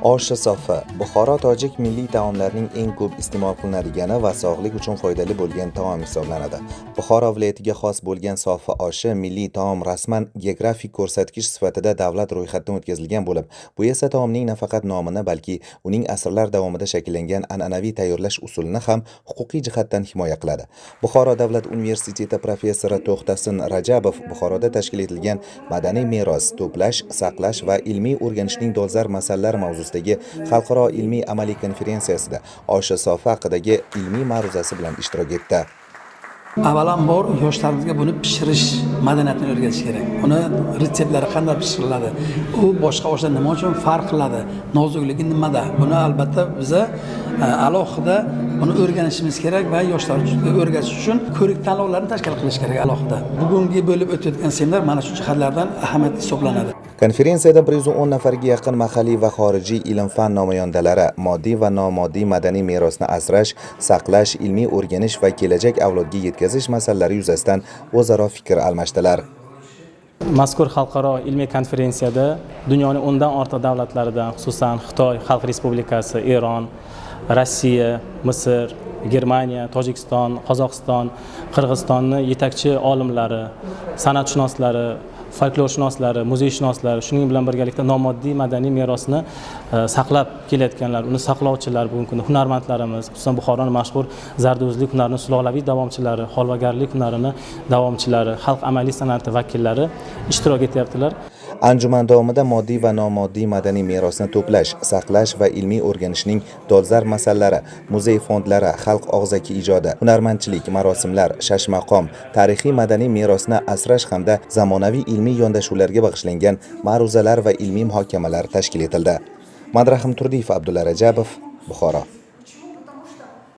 Oshi sofi Buxoro tojik milliy taomlarining eng ko'p iste'mol qilinadigan va sog'lik uchun foydali bo'lgan taom hisoblanadi. Buxoro viloyatiga xos bo'lgan sofi oshi milliy taom rasman geografik ko'rsatkich sifatida davlat ro'yxatidan o'tkazilgan bo'lib, bu esa taomning nafaqat nomini, balki uning asrlar davomida shakllangan an'anaviy tayyorlash usulini ham huquqiy jihatdan himoya qiladi. Buxoro davlat universiteti professori To'xtasin Rajabov Buxoroda tashkil etilgan madaniy meros, to'plash, saqlash va ilmiy o'rganishning dolzarb masalalar mavzusidagi xalqaro ilmiy amaliy konferensiyasida oshi sofi haqidagi ilmiy ma'ruzasi bilan ishtirok etdi. Avvalambor yoshlarimizga buni pishirish madaniyatini o'rgatish kerak. Uni retseptlari qanday pishiriladi? U boshqa oshdan nima uchun farq qiladi? Nozikligi nimada? Buni albatta biza alohida buni o'rganishimiz kerak va yoshlarga o'rgatish uchun ko'rik tanlovlarni tashkil qilish kerak alohida. Bugungi bo'lib o'tayotgan seminar mana shu jihatlardan ahamiyatli hisoblanadi. Konferensiyada 110 nafarga yaqin mahalliy va xorijiy ilm-fan namoyandalari moddiy va nomoddiy madaniy merosni asrash, saqlash, ilmiy o'rganish va kelajak avlodga yetkazish masalalari yuzasidan o'zaro fikr almashdilar. Mazkur xalqaro ilmiy konferensiyada dunyoning 10 dan ortiq davlatlaridan, xususan Xitoy Xalq Respublikasi, Eron, Rossiya, Misr, Germaniya, Tojikiston, Qozog'iston, Qirg'izistonning yetakchi olimlari, san'atshunoslari, folklorshunoslari, muzeyshunoslari, shuning bilan birgalikda nomoddiy madaniy merosni saqlab kelayotganlar, uni saqlovchilar, bugungi kunda hunarmandlarimiz, xususan Buxoroning mashhur zarduzlik hunarining sulolaviy davomchilari, holvagarlik hunarining davomchilari, xalq amaliy san'ati vakillari ishtirok etyaptilar. Anjuman davomida moddiy va nomoddiy madaniy merosni to'plash, saqlash va ilmiy o'rganishning dolzarb masalalari, muzey fondlari, xalq og'zaki ijodi, hunarmandchilik, marosimlar, shashmaqom, tarixiy madaniy merosni asrash hamda zamonaviy ilmiy yondashuvlarga bag'ishlangan ma'ruzalar va ilmiy muhokamalar tashkil etildi. Madrahim Turdiyev, Abdulla Rajabov, Buxoro.